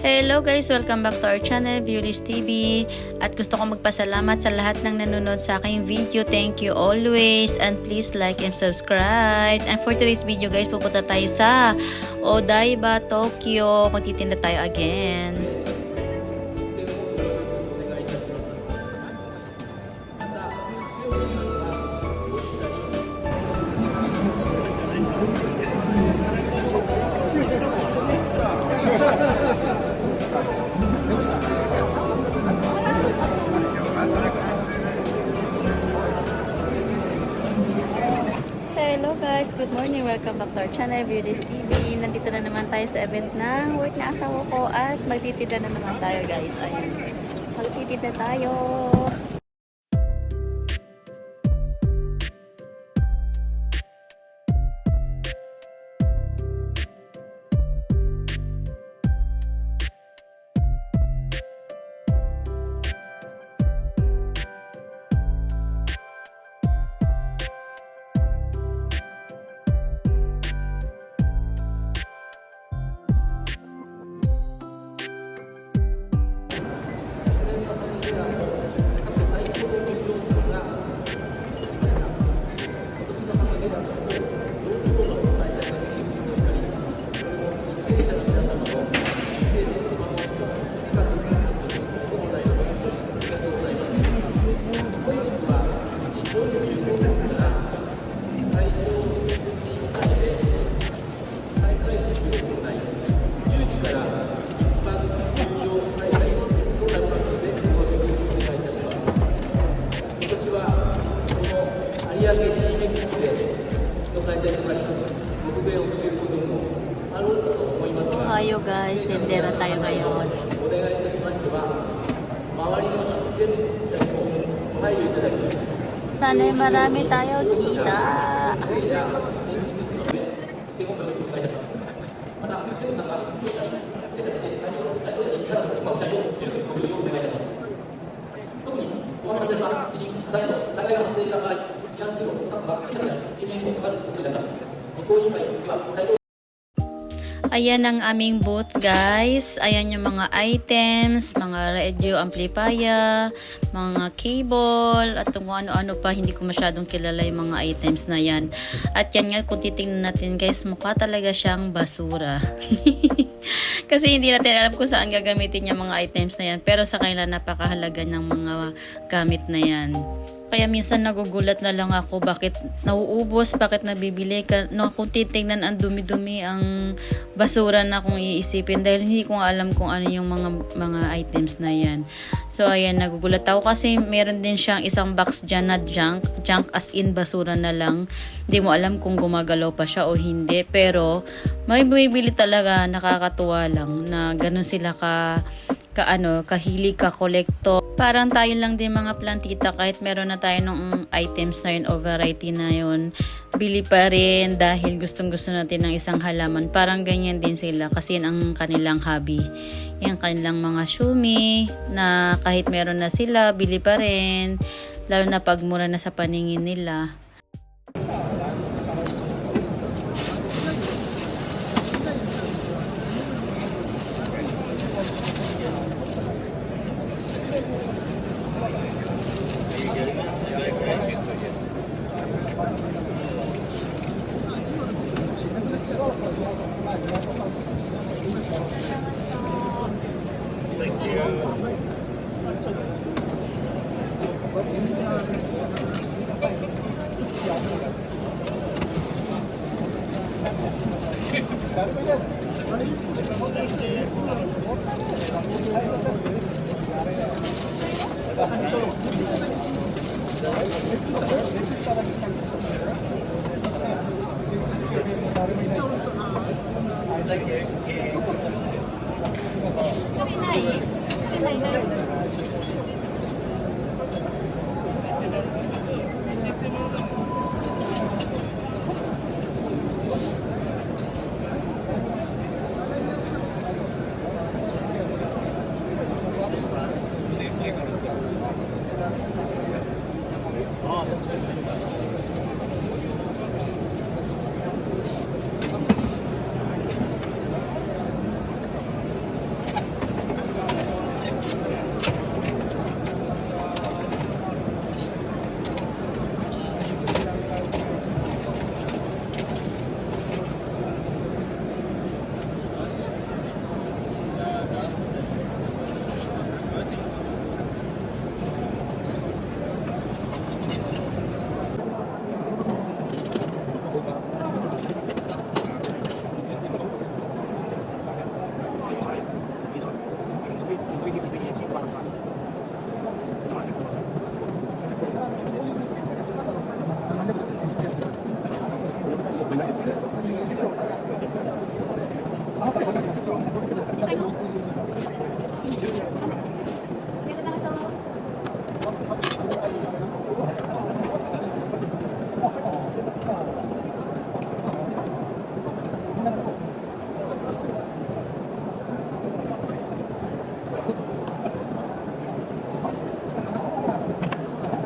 Hello guys! Welcome back to our channel, Viewlist TV. At gusto ko magpasalamat sa lahat ng nanonood sa aking video. Thank you always. And please like and subscribe. And for today's video guys, pupunta tayo sa Odaiba, Tokyo. Magtitinda tayo again. Hello guys, good morning. Welcome back to our channel, Viewlist TV. Nandito na naman tayo sa event ng work na asawa ko at magtitinda na naman tayo guys. Ayun, magtitinda tayo. Ohayo guys, tendera tayo ngayon. Sana'y marami tayo kita. Ayan ang aming booth guys. Ayan yung mga items, mga radio amplifier, mga cable, at kung ano-ano pa. Hindi ko masyadong kilala yung mga items na yan. At yan nga, kung titingnan natin guys, mukha talaga siyang basura. Kasi hindi natin alam kung saan gagamitin yung mga items na yan. Pero sa kanila napakahalaga ng mga gamit na yan. Kaya minsan nagugulat na lang ako bakit nauubos, bakit nabibili ka. No, kung titingnan ang dumi-dumi ang basura na kung iisipin dahil hindi ko alam kung ano yung mga items na yan. So ayan, nagugulat ako kasi meron din siyang isang box dyan na junk as in basura na lang. Hindi mo alam kung gumagalaw pa siya o hindi. Pero may bumibili talaga, nakakatuwa lang na ganun sila kahilig ka kolekto. Parang tayo lang din mga plantita, kahit meron na tayo ng items na yun o variety na yun, bili pa rin dahil gustong gusto natin ng isang halaman. Parang ganyan din sila kasi yun ang kanilang hobby. Yung kanilang mga shumi na kahit meron na sila, bili pa rin, lalo na pag mura na sa paningin nila.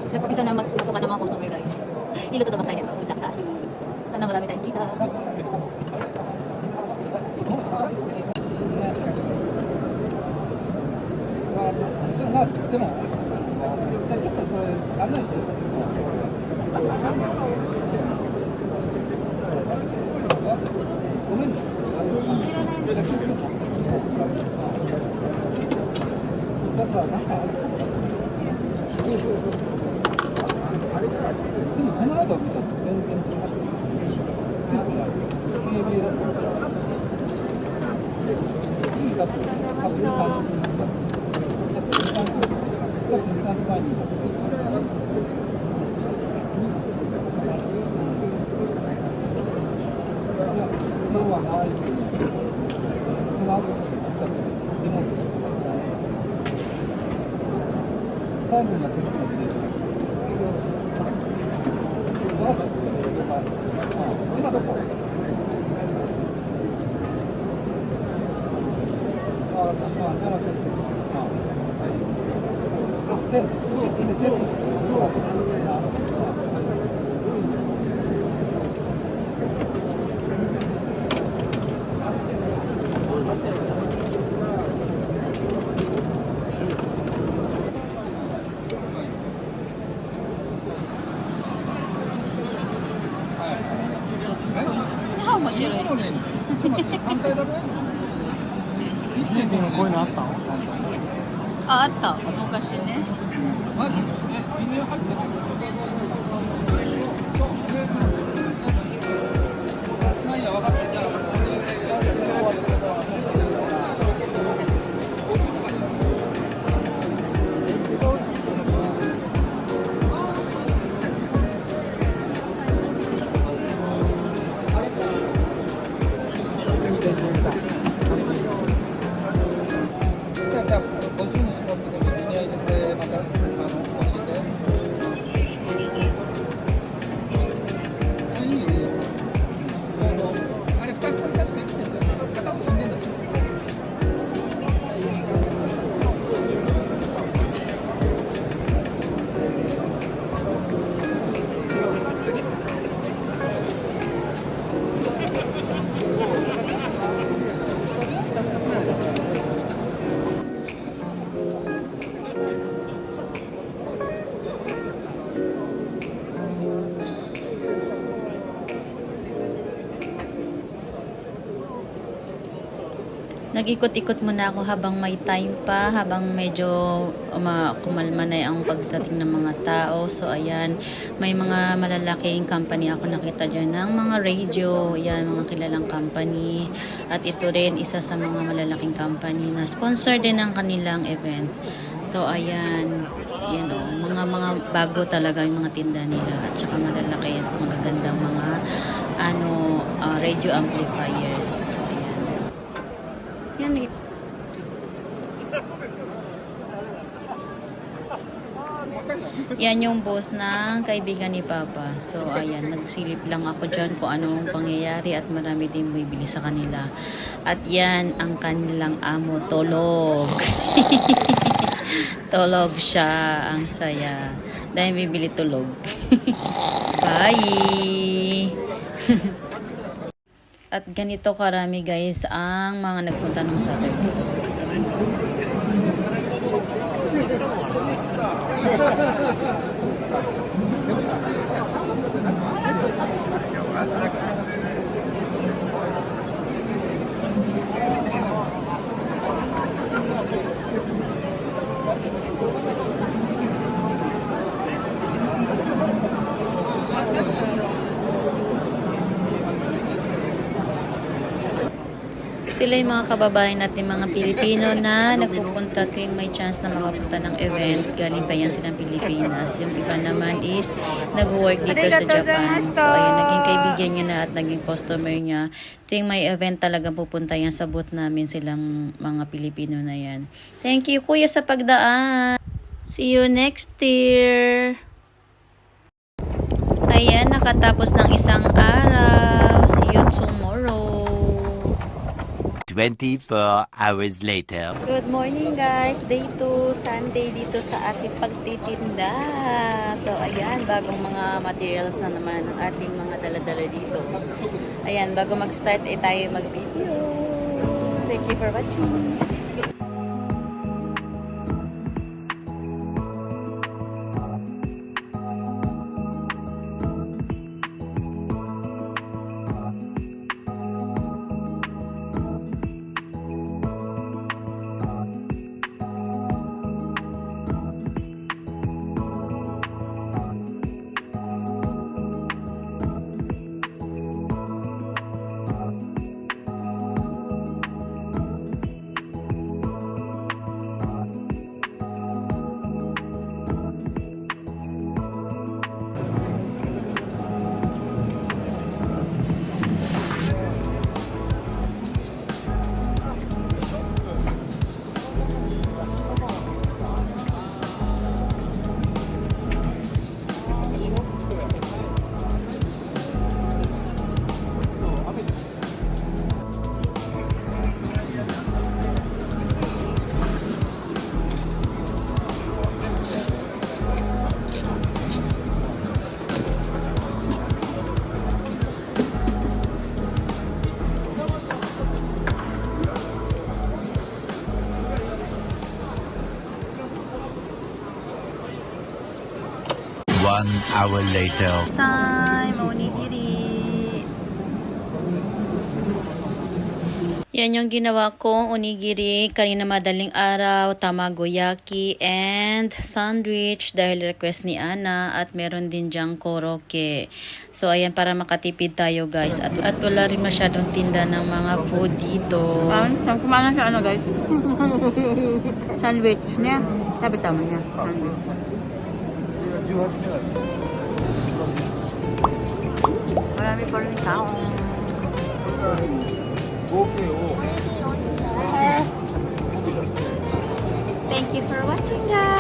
Nagpapisa na magpasukan ng mga customer guys. Iluto na masaya ito. Good luck sa atin. Sana marami tayong kita. How much is it? こういうのあったの？あった昔ね。マジ？輸入入ってる？まあいいや、分かった。じゃあ。じゃあ50に絞って水に入れてまた教えて。いいよいいよ。あれ2つ確か生きてんだよ。片方死んでんだよ。Nag-ikot-ikot muna ako habang may time pa, habang medyo kumalma na ang pagdating ng mga tao. So ayan, may mga malalaking company ako nakita dyan ng mga radio, ayan, mga kilalang company. At ito rin isa sa mga malalaking company na sponsor din ng kanilang event. So ayan, yan o, mga bago talaga yung mga tinda nila at saka malalaki at magagandang mga radio amplifier. So ayan. Yan yung booth ng kaibigan ni Papa. So, ayan, nagsilip lang ako dyan kung anong pangyayari at marami din bibili sa kanila. At yan, ang kanilang amo, tulog. Tulog siya. Ang saya. Dahil bibili tulog. Bye! At ganito karami guys ang mga nagpunta ng Saturday. Sila yung mga kababayan natin, mga Pilipino na nagpupunta tuwing may chance na makapunta ng event. Galing pa yan silang Pilipinas. Yung iba naman is nag-work dito sa Japan. So, ayun, naging kaibigan niya na at naging customer niya. Tuwing may event talagang pupunta yan sa booth namin silang mga Pilipino na yan. Thank you, Kuya, sa pagdaan. See you next year. Ayan, nakatapos ng isang araw. See you tomorrow. 24 hours later. Good morning guys. Day 2, Sunday dito sa ating pagtitinda. So ayan, bagong mga materials na naman ang ating mga dala-dala dito. Ayan, bago mag-start tayo mag-video. Thank you for watching. One hour later. Time, onigiri. Yan yung ginawa kong onigiri kanina madaling araw, tamagoyaki, and sandwich dahil request ni Ana, at meron din dyang koroke. So ayan, para makatipid tayo guys, at wala rin masyadong tinda ng mga food dito. Kumain siya ano guys? Sandwich niya. Sabi tama niya. Sandwich. Marami pa rin tao. Thank you for watching guys.